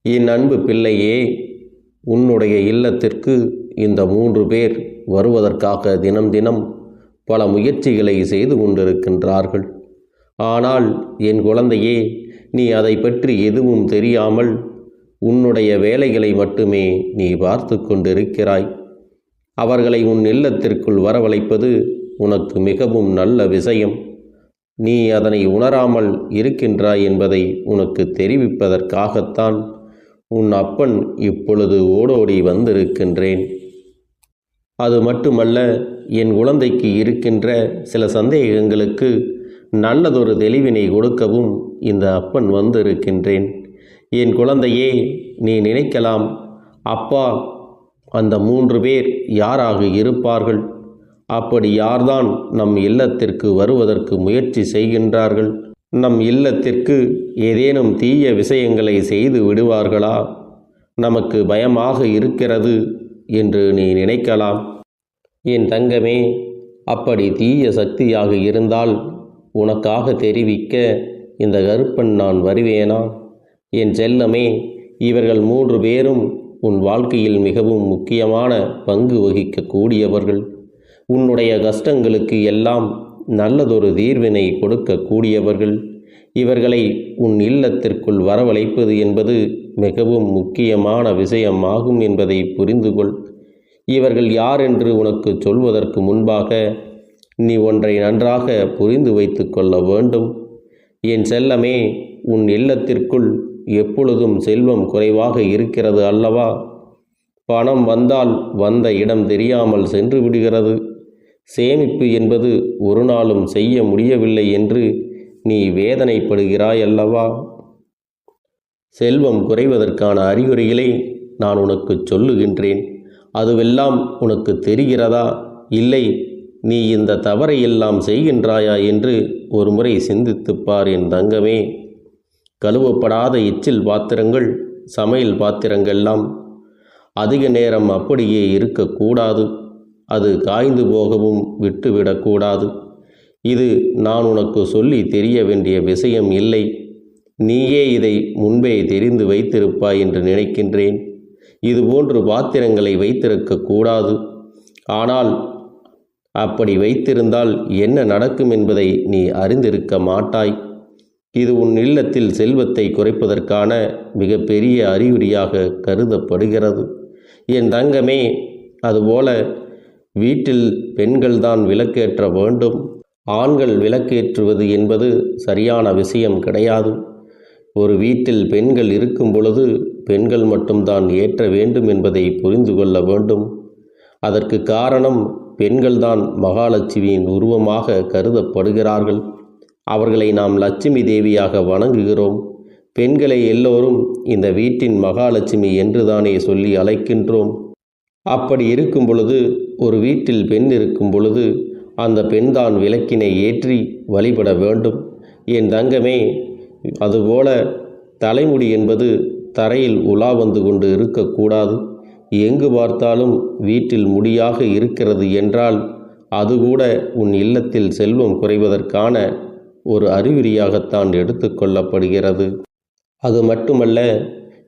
என் அன்பு பிள்ளையே, உன்னுடைய இல்லத்திற்கு இந்த 3 பேர் வருவதற்காக தினம் தினம் பல முயற்சிகளை செய்து கொண்டிருக்கின்றார்கள். ஆனால் என் குழந்தையே, நீ அதை பற்றி எதுவும் தெரியாமல் உன்னுடைய வேலைகளை மட்டுமே நீ பார்த்து கொண்டிருக்கிறாய். அவர்களை உன் இல்லத்திற்குள் வரவழைப்பது உனக்கு மிகவும் நல்ல விஷயம். நீ அதனை உணராமல் இருக்கின்றாய் என்பதை உனக்கு தெரிவிப்பதற்காகத்தான் உன் அப்பன் இப்பொழுது ஓடோடி வந்திருக்கின்றேன். அது மட்டுமல்ல, என் குழந்தைக்கு இருக்கின்ற சில சந்தேகங்களுக்கு நல்லதொரு தெளிவினை கொடுக்கவும் இந்த அப்பன் வந்திருக்கின்றேன். என் குழந்தையே, நீ நினைக்கலாம், அப்பா, அந்த 3 பேர் யாராக இருப்பார்கள்? அப்படி யார்தான் நம் இல்லத்திற்கு வருவதற்கு முயற்சி செய்கின்றார்கள்? நம் இல்லத்திற்கு ஏதேனும் தீய விஷயங்களை செய்து விடுவார்களா? நமக்கு பயமாக இருக்கிறது என்று நீ நினைக்கலாம். என் தங்கமே, அப்படி தீய சக்தியாக இருந்தால் உனக்காக தெரிவிக்க இந்த கருப்பன் நான் வருவேனா? என் செல்லமே, இவர்கள் 3 பேரும் உன் வாழ்க்கையில் மிகவும் முக்கியமான பங்கு வகிக்கக்கூடியவர்கள். உன்னுடைய கஷ்டங்களுக்கு எல்லாம் நல்லதொரு தீர்வினை கொடுக்கக்கூடியவர்கள். இவர்களை உன் இல்லத்திற்குள் வரவழைப்பது என்பது மிகவும் முக்கியமான விஷயமாகும் என்பதை புரிந்து கொள். இவர்கள் யார் என்று உனக்கு சொல்வதற்கு முன்பாக நீ ஒன்றை நன்றாக புரிந்து வைத்து கொள்ள வேண்டும். என் செல்லமே, உன் இல்லத்திற்குள் எப்பொழுதும் செல்வம் குறைவாக இருக்கிறது அல்லவா? பணம் வந்தால் வந்த இடம் தெரியாமல் சென்று விடுகிறது. சேமிப்பு என்பது ஒரு நாளும் செய்ய முடியவில்லை என்று நீ வேதனைப்படுகிறாய் அல்லவா? செல்வம் குறைவதற்கான அறிகுறிகளை நான் உனக்கு சொல்லுகின்றேன். அதுவெல்லாம் உனக்கு தெரிகிறதா? இல்லை, நீ இந்த தவறை எல்லாம் செய்கின்றாயா என்று ஒரு முறை சிந்தித்துப்பார் என் தங்கமே. கழுவப்படாத எச்சில் பாத்திரங்கள், சமையல் பாத்திரங்கள்லாம் அதிக நேரம் அப்படியே இருக்கக்கூடாது. அது காய்ந்து போகவும் விட்டுவிடக்கூடாது. இது நான் உனக்கு சொல்லி தெரிய வேண்டிய விஷயம் இல்லை. நீயே இதை முன்பே தெரிந்து வைத்திருப்பாய் என்று நினைக்கின்றேன். இதுபோன்று பாத்திரங்களை வைத்திருக்கக்கூடாது. ஆனால் அப்படி வைத்திருந்தால் என்ன நடக்கும் என்பதை நீ அறிந்திருக்க மாட்டாய். இது உன் இல்லத்தில் செல்வத்தை குறைப்பதற்கான மிகப்பெரிய அறிகுறியாக கருதப்படுகிறது. என் தங்கமே, அதுபோல வீட்டில் பெண்கள்தான் விளக்கேற்ற வேண்டும். ஆண்கள் விளக்கேற்றுவது என்பது சரியான விஷயம் கிடையாது. ஒரு வீட்டில் பெண்கள் இருக்கும் பொழுது பெண்கள் மட்டும்தான் ஏற்ற வேண்டும் என்பதை புரிந்து கொள்ள வேண்டும். அதற்கு காரணம், பெண்கள்தான் மகாலட்சுமியின் உருவமாக கருதப்படுகிறார்கள். அவர்களை நாம் லட்சுமி தேவியாக வணங்குகிறோம். பெண்களை எல்லோரும் இந்த வீட்டின் மகாலட்சுமி என்றுதானே சொல்லி அழைக்கின்றோம். அப்படி இருக்கும் பொழுது, ஒரு வீட்டில் பெண் இருக்கும் பொழுது அந்த பெண்தான் விளக்கினை ஏற்றி வழிபட வேண்டும். என் தங்கமே, அதுபோல தலைமுடி என்பது தரையில் உலா வந்து கொண்டு இருக்கக்கூடாது. எங்கு பார்த்தாலும் வீட்டில் முடியாக இருக்கிறது என்றால் அதுகூட உன் இல்லத்தில் செல்வம் குறைவதற்கான ஒரு அறிகுறியாகத்தான் எடுத்துக்கொள்ளப்படுகிறது. அது மட்டுமல்ல,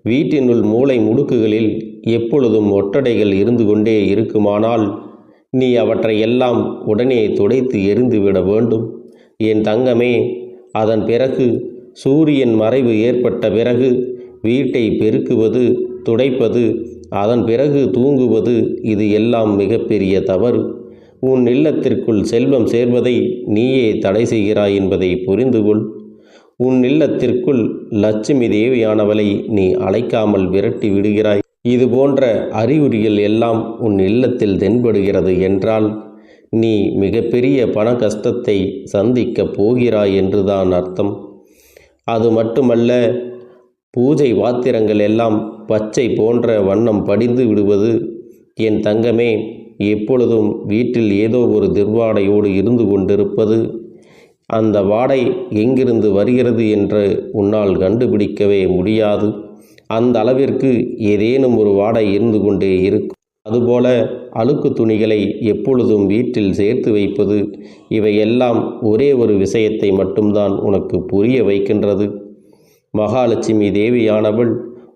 வீட்டினுள் மூலை முடுக்குகளில் எப்பொழுதும் ஒட்டடைகள் இருந்து கொண்டே இருக்குமானால் நீ அவற்றை எல்லாம் உடனே துடைத்து எறிந்துவிட வேண்டும். என் தங்கமே, அதன் பிறகு சூரியன் மறைவு ஏற்பட்ட பிறகு வீட்டை பெருக்குவது, துடைப்பது, அதன் பிறகு தூங்குவது, இது எல்லாம் மிகப்பெரிய தவறு. உன் இல்லத்திற்குள் செல்வம் சேர்வதை நீயே தடை செய்கிறாய் என்பதை புரிந்து கொள். உன் இல்லத்திற்குள் லட்சுமி தேவியானவளை நீ அழைக்காமல் விரட்டி விடுகிறாய். இது போன்ற அறிகுறிகள் எல்லாம் உன் இல்லத்தில் தென்படுகிறது என்றால் நீ மிகப்பெரிய பண கஷ்டத்தை சந்திக்கப் போகிறாய் என்றுதான் அர்த்தம். அது மட்டுமல்ல, பூஜை பாத்திரங்கள் எல்லாம் பச்சை போன்ற வண்ணம் படிந்து விடுவது. என் தங்கமே, எப்பொழுதும் வீட்டில் ஏதோ ஒரு துர்வாடையோடு இருந்து கொண்டிருப்பது. அந்த வாடை எங்கிருந்து வருகிறது என்று உன்னால் கண்டுபிடிக்கவே முடியாது. அந்த அளவிற்கு ஏதேனும் ஒரு வாடை இருந்து கொண்டே இருக்கும். அதுபோல அழுக்கு துணிகளை எப்பொழுதும் வீட்டில் சேர்த்து வைப்பது, இவையெல்லாம் ஒரே ஒரு விஷயத்தை மட்டும்தான் உனக்கு புரிய வைக்கின்றது. மகாலட்சுமி தேவியானவள்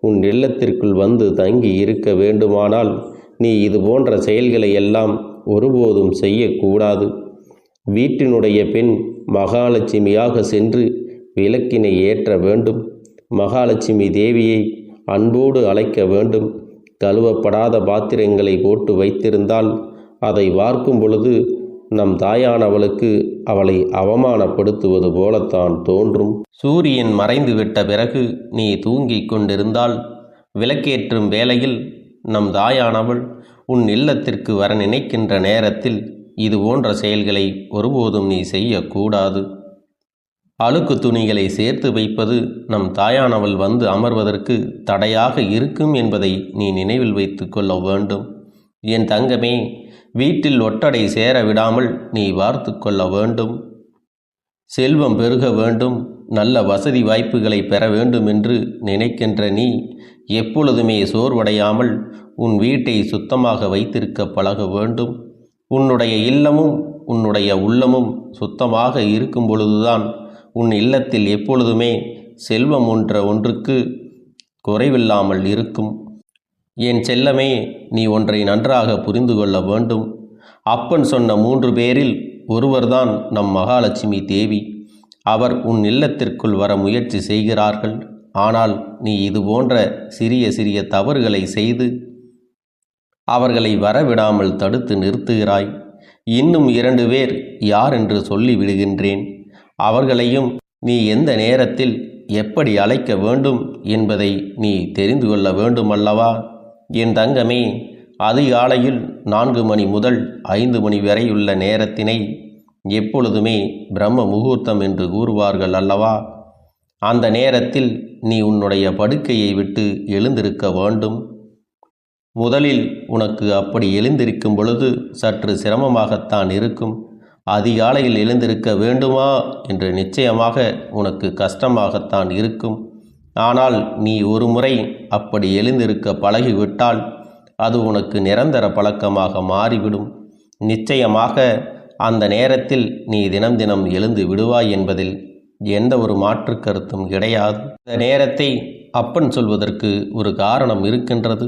உன் இல்லத்திற்குள் வந்து தங்கி இருக்க வேண்டுமானால் நீ இது போன்ற செயல்களை எல்லாம் ஒருபோதும் செய்யக்கூடாது. வீட்டினுடைய பெண் மகாலட்சுமியாக சென்று விளக்கினை ஏற்ற வேண்டும். மகாலட்சுமி தேவியை அன்போடு அழைக்க வேண்டும். கழுவப்படாத பாத்திரங்களை போட்டு வைத்திருந்தால் அதை வார்க்கும் பொழுது நம் தாயானவளுக்கு அவளை அவமானப்படுத்துவது போலத்தான் தோன்றும். சூரியன் மறைந்துவிட்ட பிறகு நீ தூங்கிக் கொண்டிருந்தால் விளக்கேற்றும் வேளையில் நம் தாயானவள் உன் இல்லத்திற்கு வர நினைக்கின்ற நேரத்தில் இது போன்ற செயல்களை ஒருபோதும் நீ செய்யக்கூடாது. அழுக்கு துணிகளை சேர்த்து வைப்பது நம் தாயானவள் வந்து அமர்வதற்கு தடையாக இருக்கும் என்பதை நீ நினைவில் வைத்து கொள்ள வேண்டும். என் தங்கமே, வீட்டில் ஒட்டடை சேர விடாமல் நீ வார்த்து கொள்ள வேண்டும். செல்வம் பெருக வேண்டும், நல்ல வசதி வாய்ப்புகளை பெற வேண்டும் என்று நினைக்கின்ற நீ எப்பொழுதுமே சோர்வடையாமல் உன் வீட்டை சுத்தமாக வைத்திருக்க பழக வேண்டும். உன்னுடைய இல்லமும் உன்னுடைய உள்ளமும் சுத்தமாக இருக்கும் பொழுதுதான் உன் இல்லத்தில் எப்பொழுதுமே செல்வம் ஒன்றுக்கு குறைவில்லாமல் இருக்கும். என் செல்லமே, நீ ஒன்றை நன்றாக புரிந்து கொள்ள வேண்டும். அப்பன் சொன்ன 3 பேரில் ஒருவர்தான் நம் மகாலட்சுமி தேவி. அவர் உன் இல்லத்திற்குள் வர முயற்சி செய்கிறார்கள். ஆனால் நீ இது போன்ற சிறிய சிறிய தவறுகளை செய்து அவர்களை வரவிடாமல் தடுத்து நிறுத்துகிறாய். இன்னும் 2 பேர் யார் என்று சொல்லி விடுகின்றேன். அவர்களையும் நீ எந்த நேரத்தில் எப்படி அழைக்க வேண்டும் என்பதை நீ தெரிந்து கொள்ள வேண்டும் அல்லவா? என் தங்கமே, அதிகாலையில் 4 மணி முதல் 5 மணி வரையுள்ள நேரத்தினை எப்பொழுதுமே பிரம்ம முகூர்த்தம் என்று கூறுவார்கள் அல்லவா? அந்த நேரத்தில் நீ உன்னுடைய படுக்கையை விட்டு எழுந்திருக்க வேண்டும். முதலில் உனக்கு அப்படி எழுந்திருக்கும் பொழுது சற்று சிரமமாகத்தான் இருக்கும். அதிகாலையில் எழுந்திருக்க வேண்டுமா என்று நிச்சயமாக உனக்கு கஷ்டமாகத்தான் இருக்கும். ஆனால் நீ ஒரு முறை அப்படி எழுந்திருக்க பழகிவிட்டால் அது உனக்கு நிரந்தர பழக்கமாக மாறிவிடும். நிச்சயமாக அந்த நேரத்தில் நீ தினம் தினம் எழுந்து விடுவாய் என்பதில் எந்த ஒரு மாற்று கருத்தும் கிடையாது. இந்த நேரத்தை அப்பன் சொல்வதற்கு ஒரு காரணம் இருக்கின்றது.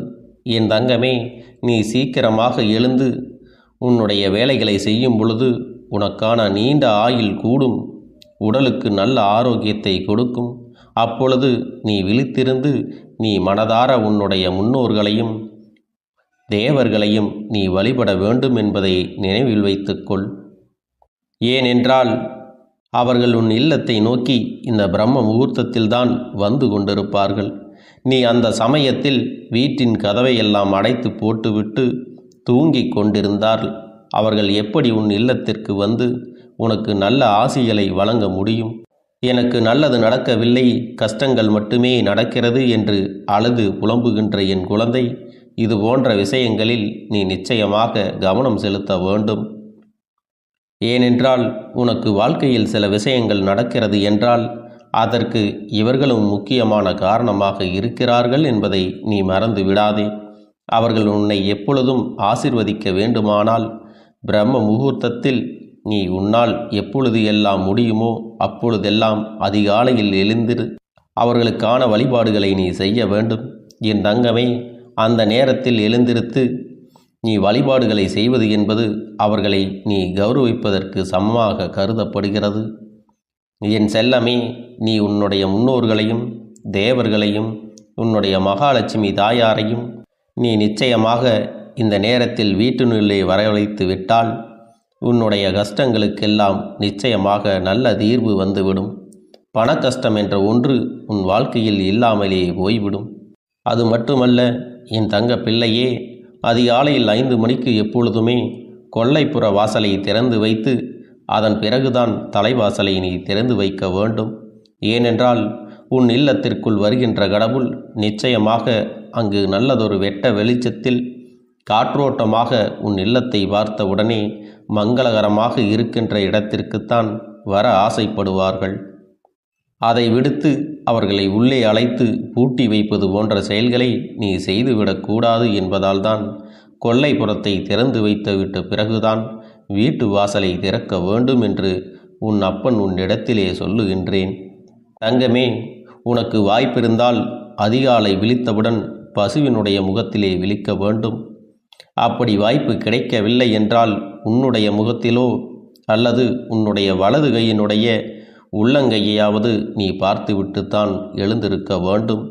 என் தங்கமே, நீ சீக்கிரமாக எழுந்து உன்னுடைய வேலைகளை செய்யும் பொழுது உனக்கான நீண்ட ஆயுள் கூடும். உடலுக்கு நல்ல ஆரோக்கியத்தை கொடுக்கும். அப்பொழுது நீ விழித்திருந்து நீ மனதார உன்னுடைய முன்னோர்களையும் தேவர்களையும் நீ வழிபட வேண்டும் என்பதை நினைவில் வைத்துக்கொள். ஏனென்றால் அவர்கள் உன் இல்லத்தை நோக்கி இந்த பிரம்ம முகூர்த்தத்தில்தான் வந்து கொண்டிருப்பார்கள். நீ அந்த சமயத்தில் வீட்டின் கதவை எல்லாம் அடைத்து போட்டுவிட்டு தூங்கிக் கொண்டிருந்தால் அவர்கள் எப்படி உன் இல்லத்திற்கு வந்து உனக்கு நல்ல ஆசிகளை வழங்க முடியும்? எனக்கு நல்லது நடக்கவில்லை, கஷ்டங்கள் மட்டுமே நடக்கிறது என்று அழுது புலம்புகின்ற என் குழந்தை, இது போன்ற விஷயங்களில் நீ நிச்சயமாக கவனம் செலுத்த வேண்டும். ஏனென்றால் உனக்கு வாழ்க்கையில் சில விஷயங்கள் நடக்கிறது என்றால் அதற்கு இவர்களும் முக்கியமான காரணமாக இருக்கிறார்கள் என்பதை நீ மறந்து விடாதே. அவர்கள் உன்னை எப்பொழுதும் ஆசிர்வதிக்க வேண்டுமானால் பிரம்ம முகூர்த்தத்தில் நீ உன்னால் எப்பொழுது எல்லாம் முடியுமோ அப்பொழுதெல்லாம் அதிகாலையில் எழுந்திரு அவர்களுக்கான வழிபாடுகளை நீ செய்ய வேண்டும். என் தங்கமே, அந்த நேரத்தில் எழுந்திருத்து நீ வழிபாடுகளை செய்வது என்பது அவர்களை நீ கௌரவிப்பதற்கு சமமாக கருதப்படுகிறது. என் செல்லமே, நீ உன்னுடைய முன்னோர்களையும் தேவர்களையும் உன்னுடைய மகாலட்சுமி தாயாரையும் நீ நிச்சயமாக இந்த நேரத்தில் வீட்டினுள்ளே வரவழைத்து விட்டால் உன்னுடைய கஷ்டங்களுக்கெல்லாம் நிச்சயமாக நல்ல தீர்வு வந்துவிடும். பண கஷ்டம் என்ற ஒன்று உன் வாழ்க்கையில் இல்லாமலே போய்விடும். அது மட்டுமல்ல என் தங்க பிள்ளையே, அதிகாலையில் 5 மணிக்கு எப்பொழுதுமே கொல்லைப்புற வாசலை திறந்து வைத்து அதன் பிறகுதான் தலைவாசலை நீ திறந்து வைக்க வேண்டும். ஏனென்றால் உன் இல்லத்திற்குள் வருகின்ற கடவுள் நிச்சயமாக அங்கு நல்லதொரு வெட்ட வெளிச்சத்தில் காற்றோட்டமாக உன் இல்லத்தை பார்த்த உடனே மங்களகரமாக இருக்கின்ற இடத்திற்குத்தான் வர ஆசைப்படுவார்கள். அதை விடுத்து அவர்களை உள்ளே அழைத்து பூட்டி வைப்பது போன்ற செயல்களை நீ செய்துவிடக்கூடாது என்பதால்தான் கொல்லைப்புறத்தை திறந்து வைத்துவிட்ட பிறகுதான் வீட்டு வாசலை திறக்க வேண்டும் என்று உன் அப்பன் உன்னிடத்திலே சொல்லுகின்றேன். தங்கமே, உனக்கு வாய்ப்பிருந்தால் அதிகாலை விழித்தவுடன் பசுவினுடைய முகத்திலே விழிக்க வேண்டும். அப்படி வாய்ப்பு கிடைக்கவில்லை என்றால் உன்னுடைய முகத்திலோ அல்லது உன்னுடைய வலது கையினுடைய உள்ளங்கையாவது நீ பார்த்துவிட்டுத்தான் எழுந்திருக்க வேண்டும்.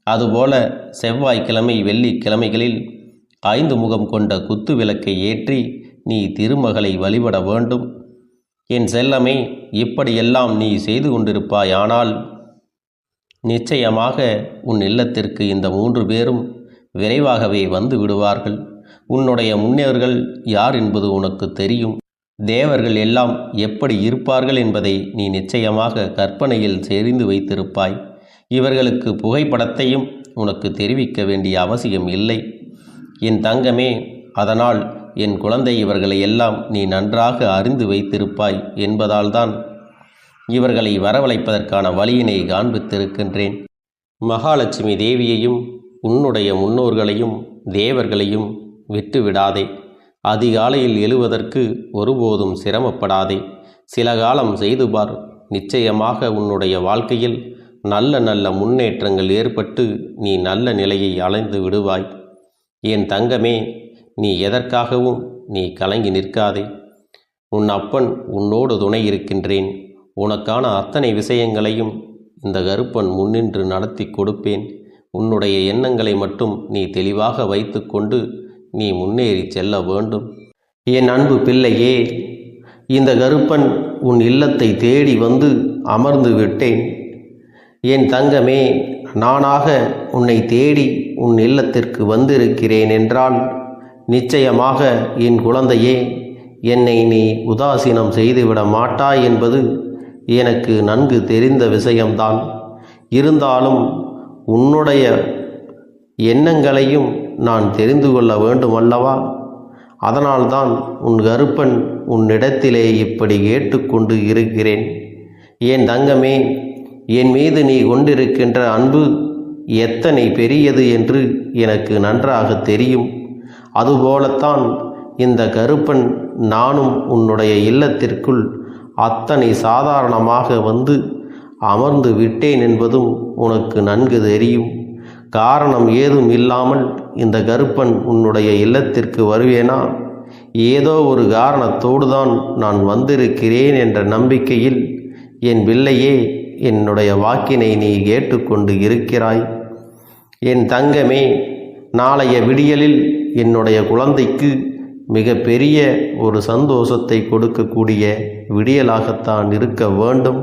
அதுபோல செவ்வாய்க்கிழமை வெள்ளிக்கிழமைகளில் 5 முகம் கொண்ட குத்து விளக்கை ஏற்றி நீ திருமகளை வழிபட வேண்டும். என் செல்லமே, இப்படியெல்லாம் நீ செய்து கொண்டிருப்பாயானால் நிச்சயமாக உன் இல்லத்திற்கு இந்த 3 பேரும் விரைவாகவே வந்து விடுவார்கள். உன்னுடைய முன்னோர்கள் யார் என்பது உனக்கு தெரியும். தேவர்கள் எல்லாம் எப்படி இருப்பார்கள் என்பதை நீ நிச்சயமாக கற்பனையில் தெரிந்து வைத்திருப்பாய். இவர்களுக்கு புகைப்படத்தையும் உனக்கு தெரிவிக்க வேண்டிய அவசியம் இல்லை என் தங்கமே. அதனால் என் குழந்தை, இவர்களை எல்லாம் நீ நன்றாக அறிந்து வைத்திருப்பாய் என்பதால்தான் இவர்களை வரவழைப்பதற்கான வழியினை காண்பித்திருக்கின்றேன். மகாலட்சுமி தேவியையும் உன்னுடைய முன்னோர்களையும் தேவர்களையும் விட்டுவிடாதே. அதிகாலையில் எழுவதற்கு ஒருபோதும் சிரமப்படாதே. சில காலம் செய்து பார். நிச்சயமாக உன்னுடைய வாழ்க்கையில் நல்ல நல்ல முன்னேற்றங்கள் ஏற்பட்டு நீ நல்ல நிலையை அடைந்து விடுவாய். என் தங்கமே, நீ எதற்காகவும் நீ கலங்கி நிற்காதே. உன் அப்பன் உன்னோடு துணை இருக்கின்றேன். உனக்கான அத்தனை விஷயங்களையும் இந்த கருப்பன் முன்னின்று நடத்தி கொடுப்பேன். உன்னுடைய எண்ணங்களை மட்டும் நீ தெளிவாக வைத்து கொண்டு நீ முன்னேறி செல்ல வேண்டும். என் அன்பு பிள்ளையே, இந்த கருப்பன் உன் இல்லத்தை தேடி வந்து அமர்ந்து விட்டேன். என் தங்கமே, நானாக உன்னை தேடி உன் இல்லத்திற்கு வந்திருக்கிறேன் என்றால் நிச்சயமாக என் குழந்தையே, என்னை நீ உதாசீனம் செய்துவிட மாட்டாய் என்பது எனக்கு நன்கு தெரிந்த விஷயம்தான். இருந்தாலும் உன்னுடைய எண்ணங்களையும் நான் தெரிந்து கொள்ள வேண்டும் அல்லவா? அதனால்தான் உன் கருப்பன் உன்னிடத்திலே இப்படி கேட்டுக்கொண்டு இருக்கிறேன். என் தங்கமே, என் மீது நீ கொண்டிருக்கின்ற அன்பு எத்தனை பெரியது என்று எனக்கு நன்றாக தெரியும். அதுபோலத்தான் இந்த கருப்பன் நானும் உன்னுடைய இல்லத்திற்குள் அத்தனை சாதாரணமாக வந்து அமர்ந்து விட்டேன் என்பதும் உனக்கு நன்கு தெரியும். காரணம் ஏதும் இல்லாமல் இந்த கருப்பன் உன்னுடைய இல்லத்திற்கு வருவேனா? ஏதோ ஒரு காரணத்தோடு தான் நான் வந்திருக்கிறேன் என்ற நம்பிக்கையில் என் பிள்ளையே, என்னுடைய வாக்கினை நீ கேட்டுக்கொண்டு இருக்கிறாய். என் தங்கமே, நாளைய விடியலில் என்னுடைய குழந்தைக்கு மிக பெரிய ஒரு சந்தோஷத்தை கொடுக்கக்கூடிய விடியலாகத்தான் இருக்க வேண்டும்.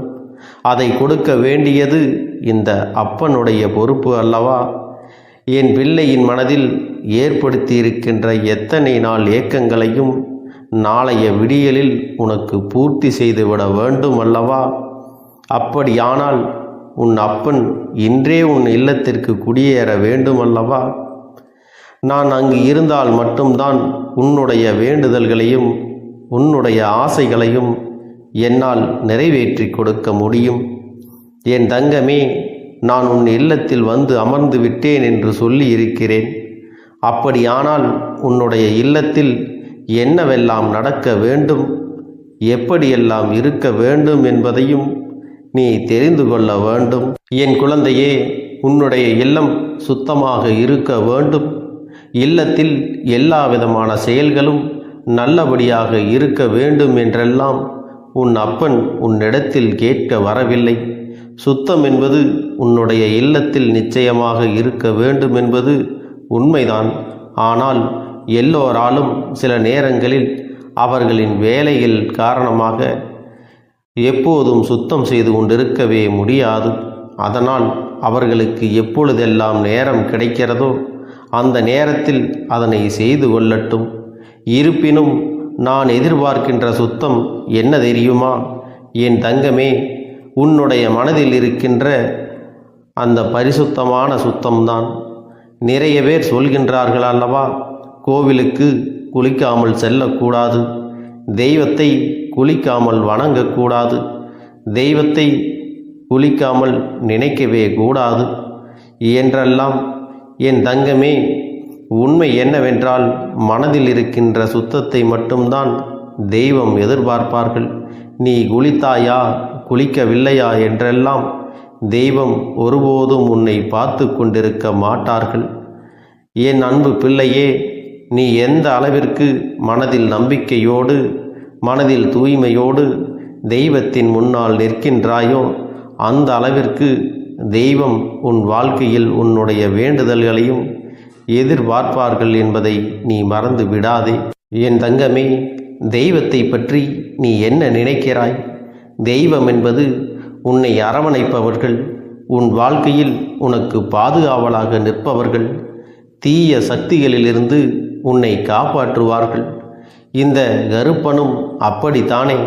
அதை கொடுக்க வேண்டியது இந்த அப்பனுடைய பொறுப்பு அல்லவா? என் பிள்ளையின் மனதில் ஏற்படுத்தியிருக்கின்ற எத்தனை நாள் ஏக்கங்களையும் நாளைய விடியலில் உனக்கு பூர்த்தி செய்துவிட வேண்டும் அல்லவா? அப்படியானால் உன் அப்பன் இன்றே உன் இல்லத்திற்கு குடியேற வேண்டும் அல்லவா? நான் அங்கு இருந்தால் மட்டும்தான் உன்னுடைய வேண்டுதல்களையும் உன்னுடைய ஆசைகளையும் என்னால் நிறைவேற்றி கொடுக்க முடியும். என் தங்கமே, நான் உன் இல்லத்தில் வந்து அமர்ந்து விட்டேன் என்று சொல்லி இருக்கிறேன். அப்படியானால் உன்னுடைய இல்லத்தில் என்னவெல்லாம் நடக்க வேண்டும், எப்படியெல்லாம் இருக்க வேண்டும் என்பதையும் நீ தெரிந்து கொள்ள வேண்டும். என் குழந்தையே, உன்னுடைய இல்லம் சுத்தமாக இருக்க வேண்டும். இல்லத்தில் எல்லா விதமான செயல்களும் நல்லபடியாக இருக்க வேண்டும் என்றெல்லாம் உன் அப்பன் உன்னிடத்தில் கேட்க வரவில்லை. சுத்தம் என்பது உன்னுடைய இல்லத்தில் நிச்சயமாக இருக்க வேண்டும் என்பது உண்மைதான். ஆனால் எல்லோராலும் சில நேரங்களில் அவர்களின் வேலைகள் காரணமாக எப்போதும் சுத்தம் செய்து கொண்டிருக்கவே முடியாது. அதனால் அவர்களுக்கு எப்பொழுதெல்லாம் நேரம் கிடைக்கிறதோ அந்த நேரத்தில் அதனை செய்து கொள்ளட்டும். இருப்பினும் நான் எதிர்பார்க்கின்ற சுத்தம் என்ன தெரியுமா? என் தங்கமே, உன்னுடைய மனதில் இருக்கின்ற அந்த பரிசுத்தமான சுத்தம்தான். நிறைய பேர் சொல்கின்றார்கள் அல்லவா, கோவிலுக்கு குளிக்காமல் செல்லக்கூடாது, தெய்வத்தை குளிக்காமல் வணங்கக்கூடாது, தெய்வத்தை குளிக்காமல் நினைக்கவே கூடாது என்றெல்லாம். என் தங்கமே, உண்மை என்னவென்றால் மனதில் இருக்கின்ற சுத்தத்தை மட்டும்தான் தெய்வம் எதிர்பார்ப்பார்கள். நீ குளித்தாயா குளிக்கவில்லையா என்றெல்லாம் தெய்வம் ஒருபோதும் உன்னை பார்த்து கொண்டிருக்க மாட்டார்கள். என் அன்பு பிள்ளையே, நீ எந்த அளவிற்கு மனதில் நம்பிக்கையோடு, மனதில் தூய்மையோடு தெய்வத்தின் முன்னால் நிற்கின்றாயோ அந்த அளவிற்கு தெய்வம் உன் வாழ்க்கையில் உன்னுடைய வேண்டுதல்களையும் எதிர்பார்ப்பார்கள் என்பதை நீ மறந்து விடாதே. என் தங்கமே, தெய்வத்தை பற்றி நீ என்ன நினைக்கிறாய்? தெய்வம் என்பது உன்னை அரவணைப்பவர்கள், உன் வாழ்க்கையில் உனக்கு பாதுகாவலாக நிற்பவர்கள், தீய சக்திகளிலிருந்து உன்னை காப்பாற்றுவார்கள். இந்த கருப்பனும் அப்படித்தானே.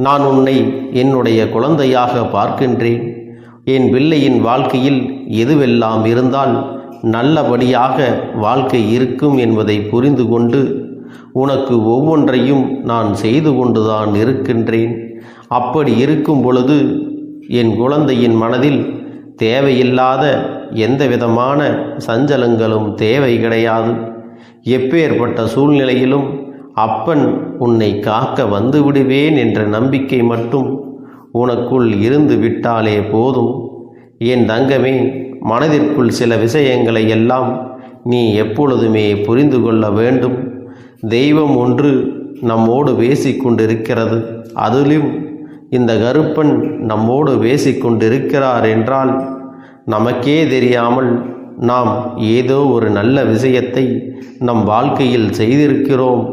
நான் உன்னை என்னுடைய குழந்தையாக பார்க்கின்றேன். என் பிள்ளையின் வாழ்க்கையில் எதுவெல்லாம் இருந்தால் நல்லபடியாக வாழ்க்கை இருக்கும் என்பதை புரிந்து கொண்டு உனக்கு ஒவ்வொன்றையும் நான் செய்து கொண்டுதான் இருக்கின்றேன். அப்படி இருக்கும் பொழுது என் குழந்தையின் மனதில் தேவையில்லாத எந்த விதமான சஞ்சலங்களும் தேவை கிடையாது. எப்பேற்பட்ட சூழ்நிலையிலும் அப்பன் உன்னை காக்க வந்து விடுவேன் என்ற நம்பிக்கை மட்டும் உனக்குள் இருந்து விட்டாலே போதும். என் தங்கமே, மனதிற்குள் சில விஷயங்களை எல்லாம் நீ எப்பொழுதுமே புரிந்து கொள்ள வேண்டும். தெய்வம் ஒன்று நம்மோடு பேசிக்கொண்டிருக்கிறது. அதிலும் இந்த கருப்பன் நம்மோடு பேசிக்கொண்டிருக்கிறார் என்றால் நமக்கே தெரியாமல் நாம் ஏதோ ஒரு நல்ல விஷயத்தை நம் வாழ்க்கையில் செய்திருக்கிறோம்.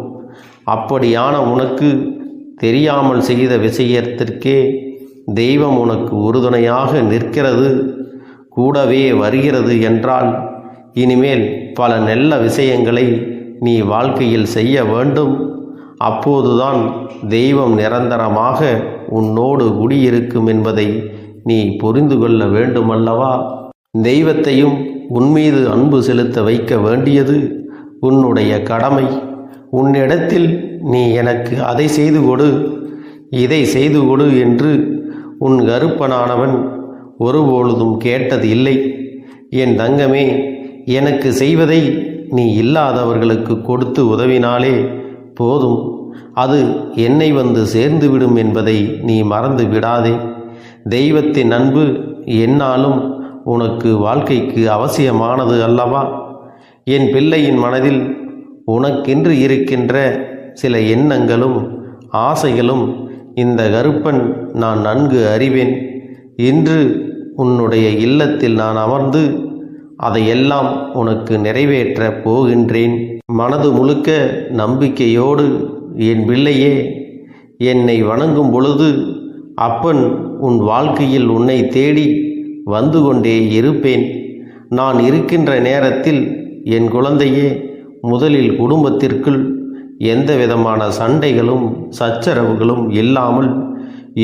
அப்படியான உனக்கு தெரியாமல் செய்த விஷயத்திற்கே தெய்வம் உனக்கு உறுதுணையாக நிற்கிறது, கூடவே வருகிறது என்றால் இனிமேல் பல நல்ல விஷயங்களை நீ வாழ்க்கையில் செய்ய வேண்டும். அப்போதுதான் தெய்வம் நிரந்தரமாக உன்னோடு குடியிருக்கும் என்பதை நீ புரிந்து கொள்ள வேண்டுமல்லவா? தெய்வத்தையும் உன்மீது அன்பு செலுத்த வைக்க வேண்டியது உன்னுடைய கடமை. உன்னிடத்தில் நீ எனக்கு அதை செய்து கொடு, இதை செய்து கொடு என்று உன் கருப்பனானவன் ஒருபொழுதும் கேட்டது இல்லை. என் தங்கமே, எனக்கு செய்வதை நீ இல்லாதவர்களுக்கு கொடுத்து உதவினாலே போதும், அது என்னை வந்து சேர்ந்துவிடும் என்பதை நீ மறந்து விடாதே. தெய்வத்தின் அன்பு என்னாலும் உனக்கு வாழ்க்கைக்கு அவசியமானது அல்லவா? என் பிள்ளையின் மனதில் உனக்கென்று இருக்கின்ற சில எண்ணங்களும் ஆசைகளும் இந்த கருப்பன் நான் நன்கு அறிவேன். இன்று உன்னுடைய இல்லத்தில் நான் அமர்ந்து அதையெல்லாம் உனக்கு நிறைவேற்றப் போகின்றேன். மனது முழுக்க நம்பிக்கையோடு என் பிள்ளையே என்னை வணங்கும் பொழுது அப்பன் உன் வாழ்க்கையில் உன்னை தேடி வந்து கொண்டே இருப்பேன். நான் இருக்கின்ற நேரத்தில் என் குழந்தையே, முதலில் குடும்பத்திற்குள் எந்த விதமான சண்டைகளும் சச்சரவுகளும் இல்லாமல்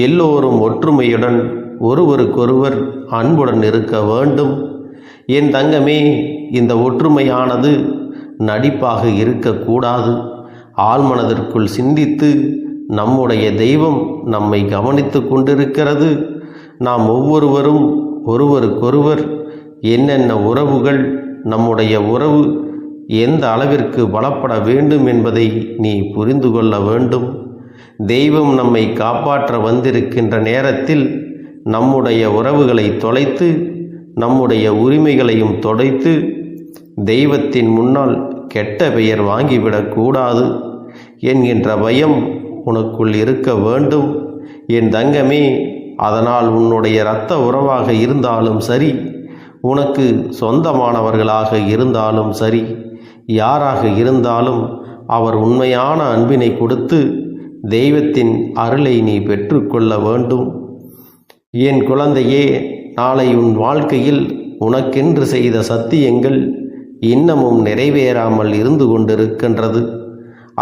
எல்லோரும் ஒற்றுமையுடன் ஒருவருக்கொருவர் அன்புடன் இருக்க வேண்டும். என் தங்கமே, இந்த ஒற்றுமையானது நடிப்பாக இருக்கக்கூடாது. ஆழ்மனதிற்குள் சிந்தித்து நம்முடைய தெய்வம் நம்மை கவனித்து கொண்டிருக்கிறது. நாம் ஒவ்வொருவரும் ஒருவருக்கொருவர் என்னென்ன உறவுகள், நம்முடைய உறவு எந்த அளவிற்கு பலப்பட வேண்டும் என்பதை நீ புரிந்து கொள்ள வேண்டும். தெய்வம் நம்மை காப்பாற்ற வந்திருக்கின்ற நேரத்தில் நம்முடைய உறவுகளை தொலைத்து நம்முடைய உரிமைகளையும் தொலைத்து தெய்வத்தின் முன்னால் கெட்ட பெயர் வாங்கிவிடக்கூடாது என்கின்ற பயம் உனக்குள் இருக்க வேண்டும். என் தங்கமே, அதனால் உன்னுடைய இரத்த உறவாக இருந்தாலும் சரி, உனக்கு சொந்தமானவர்களாக இருந்தாலும் சரி, யாராக இருந்தாலும் அவர் உண்மையான அன்பினை கொடுத்து தெய்வத்தின் அருளை நீ பெற்றுக்கொள்ள வேண்டும். என் குழந்தையே, நாளை உன் வாழ்க்கையில் உனக்கென்று செய்த சத்தியங்கள் இன்னமும் நிறைவேறாமல் இருந்து கொண்டிருக்கின்றது.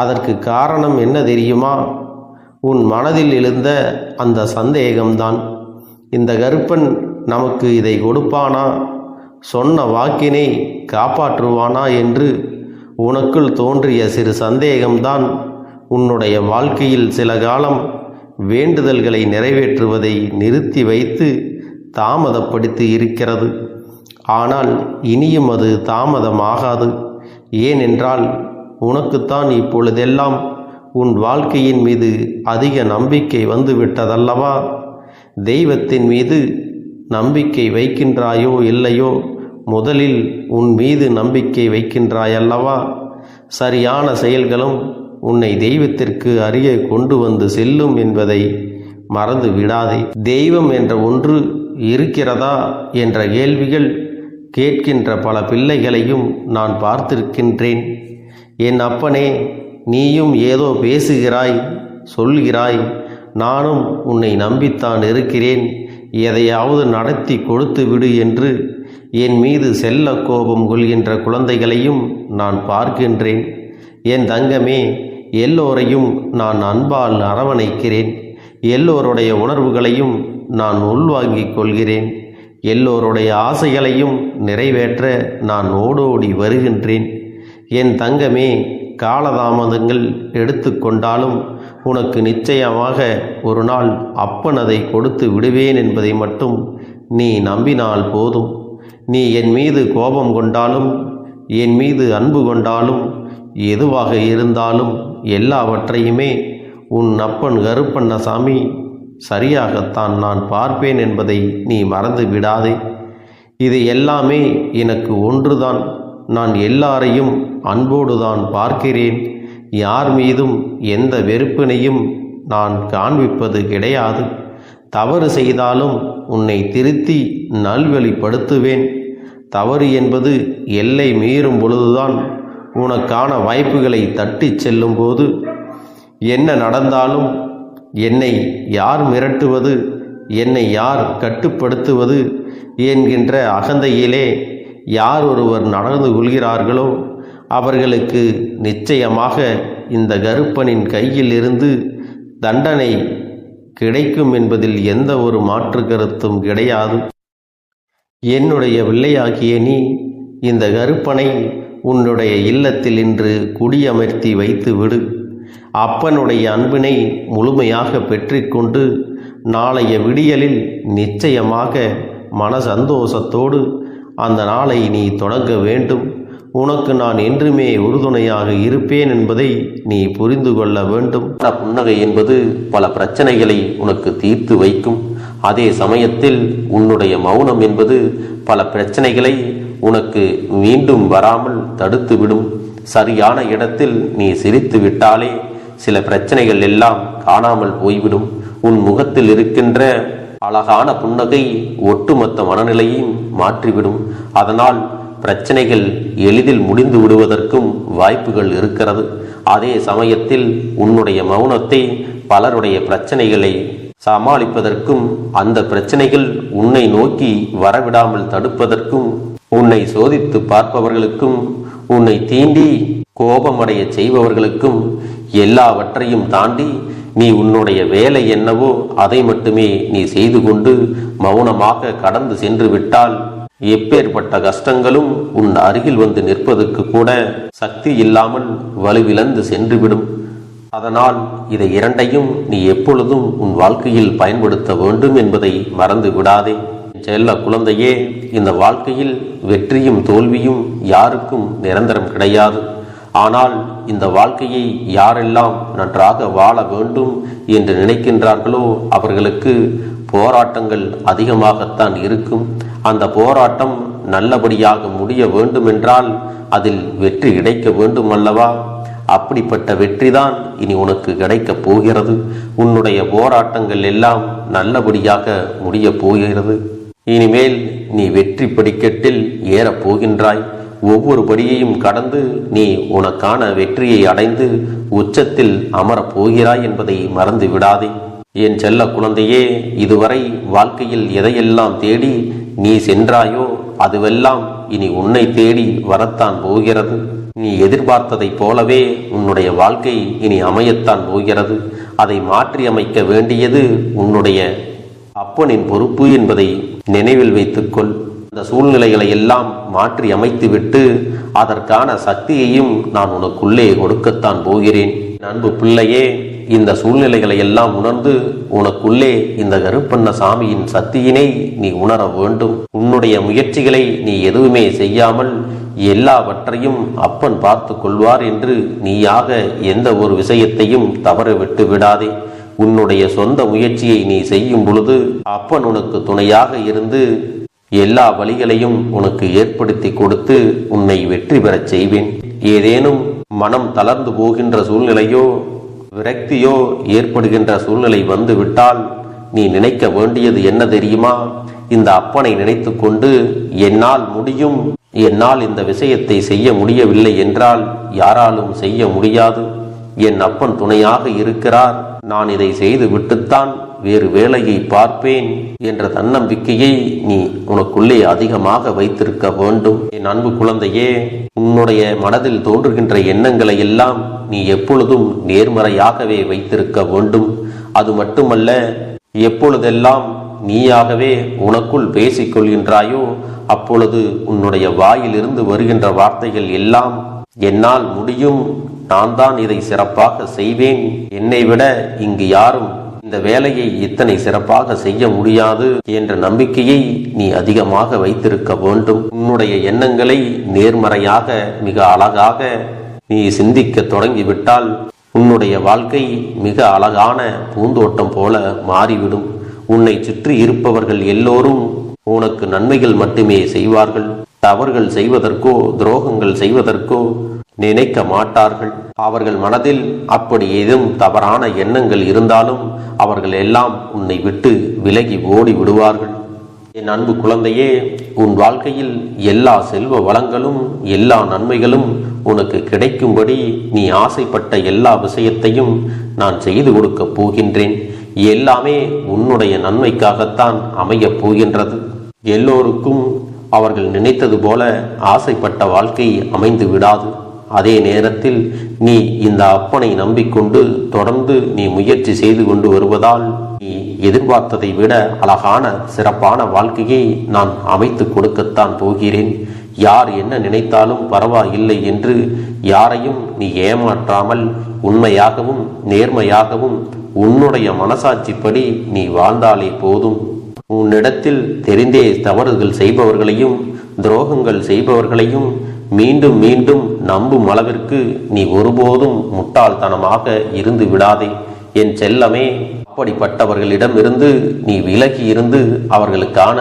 அதற்கு காரணம் என்ன தெரியுமா? உன் மனதில் எழுந்த அந்த சந்தேகம்தான். இந்த கருப்பன் நமக்கு இதை கொடுப்பானா, சொன்ன வாக்கினை காப்பாற்றுவானா என்று உனக்குள் தோன்றிய சிறு சந்தேகம்தான் உன்னுடைய வாழ்க்கையில் சில காலம் வேண்டுதல்களை நிறைவேற்றுவதை நிறுத்தி வைத்து தாமதப்படுத்தி இருக்கிறது. ஆனால் இனியும் அது தாமதமாகாது. ஏனென்றால் உனக்குத்தான் இப்பொழுதெல்லாம் உன் வாழ்க்கையின் மீது அதிக நம்பிக்கை வந்துவிட்டதல்லவா? தெய்வத்தின் மீது நம்பிக்கை வைக்கின்றாயோ இல்லையோ, முதலில் உன் மீது நம்பிக்கை வைக்கின்றாயல்லவா? சரியான செயல்களும் உன்னை தெய்வத்திற்கு அருகே கொண்டு வந்து செல்லும் என்பதை மறந்து விடாதே. தெய்வம் என்ற ஒன்று இருக்கிறதா என்ற கேள்விகள் கேட்கின்ற பல பிள்ளைகளையும் நான் பார்த்திருக்கின்றேன். என் அப்பனே, நீயும் ஏதோ பேசுகிறாய், சொல்கிறாய், நானும் உன்னை நம்பித்தான் இருக்கிறேன், எதையாவது நடத்தி கொடுத்து விடு என்று என் மீது செல்ல கோபம் கொள்கின்ற குழந்தைகளையும் நான் பார்க்கின்றேன். என் தங்கமே, எல்லோரையும் நான் அன்பால் அரவணைக்கிறேன். எல்லோருடைய உணர்வுகளையும் நான் உள்வாங்கிக் கொள்கிறேன். எல்லோருடைய ஆசைகளையும் நிறைவேற்ற நான் ஓடோடி வருகின்றேன். என் தங்கமே, காலதாமதங்கள் எடுத்துக்கொண்டாலும் உனக்கு நிச்சயமாக ஒரு நாள் அப்பன் அதை கொடுத்து விடுவேன் என்பதை மட்டும் நீ நம்பினால் போதும். நீ என் மீது கோபம் கொண்டாலும், என் மீது அன்பு கொண்டாலும், எதுவாக இருந்தாலும் எல்லாவற்றையுமே உன் அப்பன் கருப்பண்ணசாமி சரியாகத்தான் நான் பார்ப்பேன் என்பதை நீ மறந்து விடாதே. இது எல்லாமே எனக்கு ஒன்றுதான். நான் எல்லாரையும் அன்போடு தான் பார்க்கிறேன். யார் மீதும் எந்த வெறுப்பினையும் நான் காண்பிப்பது கிடையாது. தவறு செய்தாலும் உன்னை திருத்தி நல்வழிப்படுத்துவேன். தவறு என்பது எல்லை மீறும் பொழுதுதான் உனக்கான வாய்ப்புகளை தட்டிச் செல்லும்போது என்ன நடந்தாலும் என்னை யார் மிரட்டுவது, என்னை யார் கட்டுப்படுத்துவது என்கின்ற அகந்தையிலே யார் ஒருவர் நடந்து கொள்கிறார்களோ அவர்களுக்கு நிச்சயமாக இந்த கருப்பனின் கையில் இருந்து தண்டனை கிடைக்கும் என்பதில் எந்த ஒரு மாற்று கருத்தும் கிடையாது. என்னுடைய பிள்ளையாகிய நீ இந்த கருப்பனை உன்னுடைய இல்லத்தில் இன்று குடியமர்த்தி வைத்து விடு. அப்பனுடைய அன்பினை முழுமையாக பெற்றிக்கொண்டு நாளைய விடியலில் நிச்சயமாக மன சந்தோஷத்தோடு அந்த நாளை நீ தொடங்க வேண்டும். உனக்கு நான் என்றுமே உறுதுணையாக இருப்பேன் என்பதை நீ புரிந்து கொள்ள வேண்டும். புன்னகை என்பது பல பிரச்சனைகளை உனக்கு தீர்த்து வைக்கும். அதே சமயத்தில் உன்னுடைய மௌனம் என்பது பல பிரச்சனைகளை உனக்கு மீண்டும் வராமல் தடுத்துவிடும். சரியான இடத்தில் நீ சிரித்து விட்டாலே சில பிரச்சனைகள் எல்லாம் காணாமல் போய்விடும். உன் முகத்தில் இருக்கின்ற அழகான புன்னகை ஒட்டுமொத்த மனநிலையும் மாற்றிவிடும். அதனால் பிரச்சனைகள் எளிதில் முடிந்து விடுவதற்கும் வாய்ப்புகள் இருக்கிறது. அதே சமயத்தில் உன்னுடைய மௌனத்தை பலருடைய பிரச்சனைகளை சமாளிப்பதற்கும், அந்த பிரச்சனைகள் உன்னை நோக்கி வரவிடாமல் தடுப்பதற்கும், உன்னை சோதித்து பார்ப்பவர்களுக்கும், உன்னை தீண்டி கோபமடைய செய்பவர்களுக்கும் எல்லாவற்றையும் தாண்டி நீ உன்னுடைய வேலை என்னவோ அதை மட்டுமே நீ செய்து கொண்டு மௌனமாக கடந்து சென்று விட்டால் எப்பேற்பட்ட கஷ்டங்களும் உன் அருகில் வந்து நிற்பதற்கு கூட சக்தி இல்லாமல் வலுவிழந்து சென்றுவிடும். அதனால் இதை இரண்டையும் நீ எப்பொழுதும் உன் வாழ்க்கையில் பயன்படுத்த வேண்டும் என்பதை மறந்து விடாதே. செல்ல குழந்தையே, இந்த வாழ்க்கையில் வெற்றியும் தோல்வியும் யாருக்கும் நிரந்தரம் கிடையாது. ஆனால் இந்த வாழ்க்கையை யாரெல்லாம் நன்றாக வாழ வேண்டும் என்று நினைக்கின்றார்களோ அவர்களுக்கு போராட்டங்கள் அதிகமாகத்தான் இருக்கும். அந்த போராட்டம் நல்லபடியாக முடிய வேண்டுமென்றால் அதில் வெற்றி கிடைக்க வேண்டும் அல்லவா? அப்படிப்பட்ட வெற்றிதான் இனி உனக்கு கிடைக்கப் போகிறது. உன்னுடைய போராட்டங்கள் எல்லாம் நல்லபடியாக முடியப் போகிறது. இனிமேல் நீ வெற்றி படிக்கட்டில் ஏறப் போகின்றாய். ஒவ்வொரு படியையும் கடந்து நீ உனக்கான வெற்றியை அடைந்து உச்சத்தில் அமரப் போகிறாய் என்பதை மறந்து விடாதே. என் செல்ல குழந்தையே, இதுவரை வாழ்க்கையில் எதையெல்லாம் தேடி நீ சென்றாயோ அதுவெல்லாம் இனி உன்னை தேடி வரத்தான் போகிறது. நீ எதிர்பார்த்ததைப் போலவே உன்னுடைய வாழ்க்கை இனி அமையத்தான் போகிறது. அதை மாற்றி அமைக்க வேண்டியது உன்னுடைய அப்பனின் பொறுப்பு என்பதை நினைவில் வைத்துக்கொள். இந்த சூழ்நிலைகளை எல்லாம் மாற்றி அமைத்துவிட்டு அதற்கான சக்தியையும் நான் உனக்குள்ளே கொடுக்கத்தான் போகிறேன். அன்பு பிள்ளையே, இந்த சூழ்நிலைகளை எல்லாம் உணர்ந்து உனக்குள்ளே இந்த கருப்பண்ணசாமியின் சக்தியினை நீ உணர வேண்டும். உன்னுடைய முயற்சிகளை நீ எதுவுமே செய்யாமல் எல்லாவற்றையும் அப்பன் பார்த்து கொள்வார் என்று நீயாக எந்த ஒரு விஷயத்தையும் தவற விட்டு விடாதே. உன்னுடைய சொந்த முயற்சியை நீ செய்யும் பொழுது அப்பன் உனக்கு துணையாக இருந்து எல்லா வழிகளையும் உனக்கு ஏற்படுத்தி கொடுத்து உன்னை வெற்றி பெறச் செய்வேன். ஏதேனும் மனம் தளர்ந்து போகின்ற சூழ்நிலையோ விரக்தியோ ஏற்படுகின்ற சூழ்நிலை வந்துவிட்டால் நீ நினைக்க வேண்டியது என்ன தெரியுமா? இந்த அப்பனை நினைத்து கொண்டு என்னால் முடியும், என்னால் இந்த விஷயத்தை செய்ய முடியவில்லை என்றால் யாராலும் செய்ய முடியாது, என் அப்பன் துணையாக இருக்கிறார், நான் இதை செய்து விட்டுத்தான் வேறு வேலையை பார்ப்பேன் என்ற தன்னம்பிக்கையை நீ உனக்குள்ளே அதிகமாக வைத்திருக்க வேண்டும். என் அன்பு குழந்தையே, உன்னுடைய மனதில் தோன்றுகின்ற எண்ணங்களை எல்லாம் நீ எப்பொழுதும் நேர்மறையாகவே வைத்திருக்க வேண்டும். அது மட்டுமல்ல, எப்பொழுதெல்லாம் நீயாகவே உனக்குள் பேசிக் கொள்கின்றாயோ அப்பொழுது உன்னுடைய வாயிலிருந்து வருகின்ற வார்த்தைகள் எல்லாம் என்னால் முடியும், நான் தான் இதை சிறப்பாக செய்வேன், என்னை விட இங்கு யாரும் இந்த வேலையை இத்தனை சிறப்பாக செய்ய முடியாது என்ற நம்பிக்கையை நீ அதிகமாக வைத்திருக்க வேண்டும். உன்னுடைய எண்ணங்களை நேர்மறையாக மிக அழகாக நீ சிந்திக்க தொடங்கிவிட்டால் உன்னுடைய வாழ்க்கை மிக அழகான பூந்தோட்டம் போல மாறிவிடும். உன்னை சுற்றி இருப்பவர்கள் எல்லோரும் உனக்கு நன்மைகள் மட்டுமே செய்வார்கள். தவறுகள் செய்வதற்கோ துரோகங்கள் செய்வதற்கோ நினைக்க மாட்டார்கள். அவர்கள் மனதில் அப்படி ஏதும் தவறான எண்ணங்கள் இருந்தாலும் அவர்கள் எல்லாம் உன்னை விட்டு விலகி ஓடி விடுவார்கள். என் அன்பு குழந்தையே, உன் வாழ்க்கையில் எல்லா செல்வ வளங்களும் எல்லா நன்மைகளும் உனக்கு கிடைக்கும்படி நீ ஆசைப்பட்ட எல்லா விஷயத்தையும் நான் செய்து கொடுக்கப் போகின்றேன். எல்லாமே உன்னுடைய நன்மைக்காகத்தான் அமையப் போகின்றது. எல்லோருக்கும் அவர்கள் நினைத்தது போல ஆசைப்பட்ட வாழ்க்கை அமைந்து விடாது. அதே நேரத்தில் நீ இந்த அப்பனை நம்பிக்கொண்டு தொடர்ந்து நீ முயற்சி செய்து கொண்டு வருவதால் நீ எதிர்பார்த்ததை விட அழகான சிறப்பான வாழ்க்கையை நான் அமைத்து கொடுக்கத்தான் போகிறேன். யார் என்ன நினைத்தாலும் பரவாயில்லை என்று யாரையும் நீ ஏமாற்றாமல் உண்மையாகவும் நேர்மையாகவும் உன்னுடைய மனசாட்சிப்படி நீ வாழ்ந்தாலே போதும். உன்னிடத்தில் தெரிந்தே தவறுகள் செய்பவர்களையும் துரோகங்கள் செய்பவர்களையும் மீண்டும் மீண்டும் நம்பும் அளவிற்கு நீ ஒருபோதும் முட்டாள்தனமாக இருந்து விடாதே. என் செல்லமே, அப்படிப்பட்டவர்களிடமிருந்து நீ விலகி இருந்து அவர்களுக்கான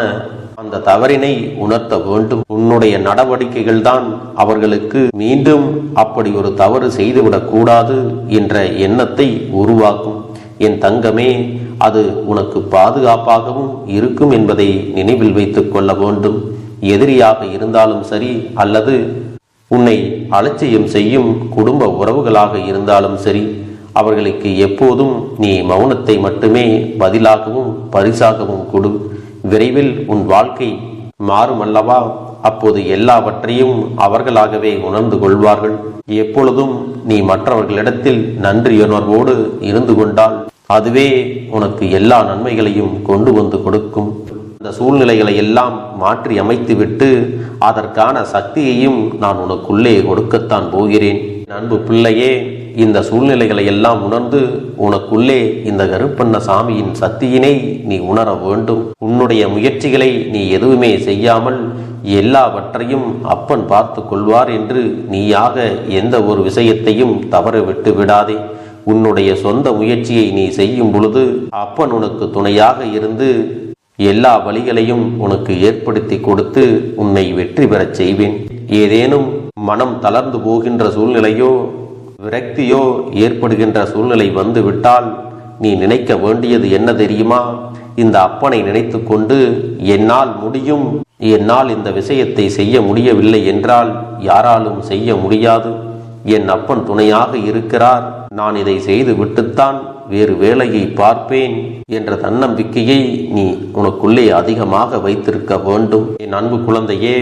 அந்த தவறினை உணர்த்த வேண்டும். உன்னுடைய நடவடிக்கைகள் தான் அவர்களுக்கு மீண்டும் அப்படி ஒரு தவறு செய்துவிடக் கூடாது என்ற எண்ணத்தை உருவாக்கும். என் தங்கமே, அது உனக்கு பாதுகாப்பாகவும் இருக்கும் என்பதை நினைவில் வைத்துக் கொள்ள வேண்டும். எதிரியாக இருந்தாலும் சரி அல்லது உன்னை அலட்சியம் செய்யும் குடும்ப உறவுகளாக இருந்தாலும் சரி, அவர்களுக்கு எப்போதும் நீ மௌனத்தை மட்டுமே பதிலாகவும் பரிசாகவும் கொடு. விரைவில் உன் வாழ்க்கை மாறுமல்லவா? அப்போது எல்லாவற்றையும் அவர்களாகவே உணர்ந்து கொள்வார்கள். எப்பொழுதும் நீ மற்றவர்களிடத்தில் நன்றியுணர்வோடு இருந்து கொண்டால் அதுவே உனக்கு எல்லா நன்மைகளையும் கொண்டு வந்து கொடுக்கும். இந்த சூழ்நிலைகளை எல்லாம் மாற்றி அமைத்துவிட்டு அதற்கான சக்தியையும் நான் உனக்குள்ளே கொடுக்கத்தான் போகிறேன். அன்பு பிள்ளையே, இந்த சூழ்நிலைகளை எல்லாம் உணர்ந்து உனக்குள்ளே இந்த கருப்பண்ண சாமியின் சக்தியினை நீ உணர வேண்டும். உன்னுடைய முயற்சிகளை நீ எதுவுமே செய்யாமல் எல்லாவற்றையும் அப்பன் பார்த்து கொள்வார் என்று நீயாக எந்த ஒரு விஷயத்தையும் தவற விட்டு விடாதே. உன்னுடைய சொந்த முயற்சியை நீ செய்யும் பொழுது அப்பன் உனக்கு துணையாக இருந்து எல்லா வழிகளையும் உனக்கு ஏற்படுத்தி கொடுத்து உன்னை வெற்றி பெறச் செய்வேன். ஏதேனும் மனம் தளர்ந்து போகின்ற சூழ்நிலையோ விரக்தியோ ஏற்படுகின்ற சூழ்நிலை வந்துவிட்டால் நீ நினைக்க வேண்டியது என்ன தெரியுமா? இந்த அப்பனை நினைத்து கொண்டு என்னால் முடியும், என்னால் இந்த விஷயத்தை செய்ய முடியவில்லை என்றால் யாராலும் செய்ய முடியாது, என் அப்பன் துணையாக இருக்கிறார், நான் இதை செய்து விட்டுத்தான் வேறு வேலையை பார்ப்பேன் என்ற தன்னம்பிக்கையை நீ உனக்குள்ளே அதிகமாக வைத்திருக்க வேண்டும். என் அன்பு குழந்தையே,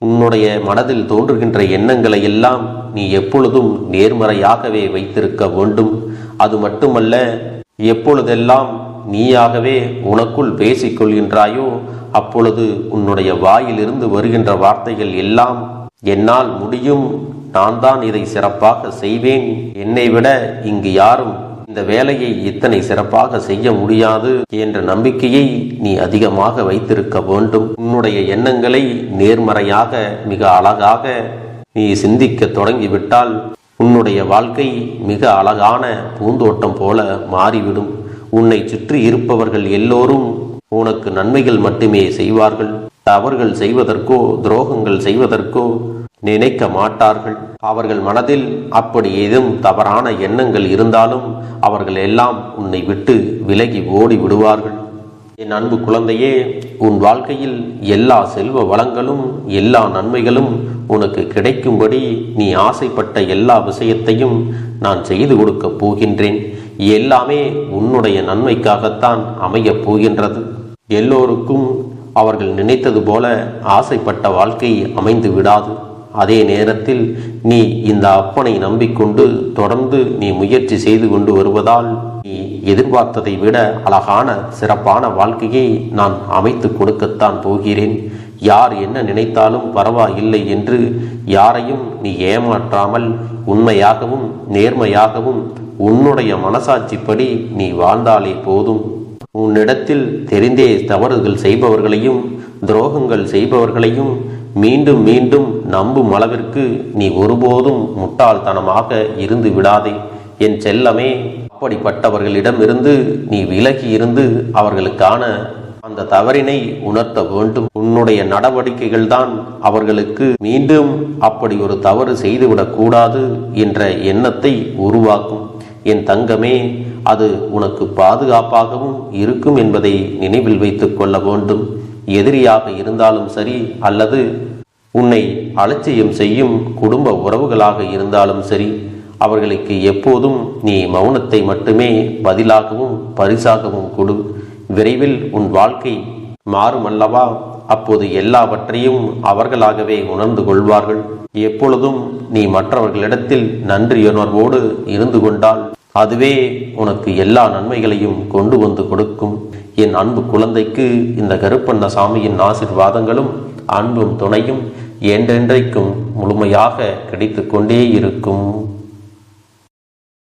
உன்னுடைய மனதில் தோன்றுகின்ற எண்ணங்களை எல்லாம் நீ எப்பொழுதும் நேர்மறையாகவே வைத்திருக்க வேண்டும். அது மட்டுமல்ல, எப்பொழுதெல்லாம் நீயாகவே உனக்குள் பேசிக் கொள்கின்றாயோ அப்பொழுது உன்னுடைய வாயிலிருந்து வருகின்ற வார்த்தைகள் எல்லாம் என்னால் முடியும், நான் தான் இதை சிறப்பாக செய்வேன், என்னை விட இங்கு யாரும் இந்த வேலையை இத்தனை சிறப்பாக செய்ய முடியாது என்ற நம்பிக்கையை நீ அதிகமாக வைத்திருக்க வேண்டும். உன்னுடைய எண்ணங்களை நேர்மறையாக மிக அழகாக நீ சிந்திக்க தொடங்கிவிட்டால் உன்னுடைய வாழ்க்கை மிக அழகான பூந்தோட்டம் போல மாறிவிடும். உன்னை சுற்றி இருப்பவர்கள் எல்லோரும் உனக்கு நன்மைகள் மட்டுமே செய்வார்கள். தவறுகள் செய்வதற்கோ துரோகங்கள் செய்வதற்கோ நினைக்க மாட்டார்கள். அவர்கள் மனதில் அப்படி ஏதும் தவறான எண்ணங்கள் இருந்தாலும் அவர்கள் எல்லாம் உன்னை விட்டு விலகி ஓடி விடுவார்கள். என் அன்பு குழந்தையே, உன் வாழ்க்கையில் எல்லா செல்வ வளங்களும் எல்லா நன்மைகளும் உனக்கு கிடைக்கும்படி நீ ஆசைப்பட்ட எல்லா விஷயத்தையும் நான் செய்து கொடுக்கப் போகின்றேன். எல்லாமே உன்னுடைய நன்மைக்காகத்தான் அமையப் போகின்றது. எல்லோருக்கும் அவர்கள் நினைத்தது போல ஆசைப்பட்ட வாழ்க்கை அமைந்து விடாது. அதே நேரத்தில் நீ இந்த அப்பனை நம்பிக்கொண்டு தொடர்ந்து நீ முயற்சி செய்து கொண்டு வருவதால் நீ எதிர்பார்த்ததை விட அழகான சிறப்பான வாழ்க்கையை நான் அமைத்து கொடுக்கத்தான் போகிறேன். யார் என்ன நினைத்தாலும் பரவாயில்லை என்று யாரையும் நீ ஏமாற்றாமல் உண்மையாகவும் நேர்மையாகவும் உன்னுடைய மனசாட்சிப்படி நீ வாழ்ந்தாலே போதும். உன்னிடத்தில் தெரிந்தே தவறுகள் செய்பவர்களையும் துரோகங்கள் செய்பவர்களையும் மீண்டும் மீண்டும் நம்பும் அளவிற்கு நீ ஒருபோதும் முட்டாள்தனமாக இருந்து விடாதே என் செல்லமே. அப்படிப்பட்டவர்களிடமிருந்து நீ விலகி இருந்து அவர்களுக்கான அந்த தவறினை உணர்த்த வேண்டும். உன்னுடைய நடவடிக்கைகள் தான் அவர்களுக்கு மீண்டும் அப்படி ஒரு தவறு செய்துவிடக் கூடாது என்ற எண்ணத்தை உருவாக்கும். என் தங்கமே, அது உனக்கு பாதுகாப்பாகவும் இருக்கும் என்பதை நினைவில் வைத்துக் கொள்ள வேண்டும். எதிரியாக இருந்தாலும் சரி அல்லது உன்னை அலட்சியம் செய்யும் குடும்ப உறவுகளாக இருந்தாலும் சரி, அவர்களுக்கு எப்போதும் நீ மௌனத்தை மட்டுமே பதிலாகவும் பரிசாகவும் கொடு. விரைவில் உன் வாழ்க்கை மாறுமல்லவா? அப்போது எல்லாவற்றையும் அவர்களாகவே உணர்ந்து கொள்வார்கள். எப்பொழுதும் நீ மற்றவர்களிடத்தில் நன்றியுணர்வோடு இருந்து கொண்டால் அதுவே உனக்கு எல்லா நன்மைகளையும் கொண்டு வந்து கொடுக்கும். என் அன்பு குழந்தைக்கு இந்த கருப்பண்ணசாமியின் ஆசீர்வாதங்களும் அன்பும் துணையும் என்றென்றைக்கும் முழுமையாக கிடைத்து கொண்டே இருக்கும்.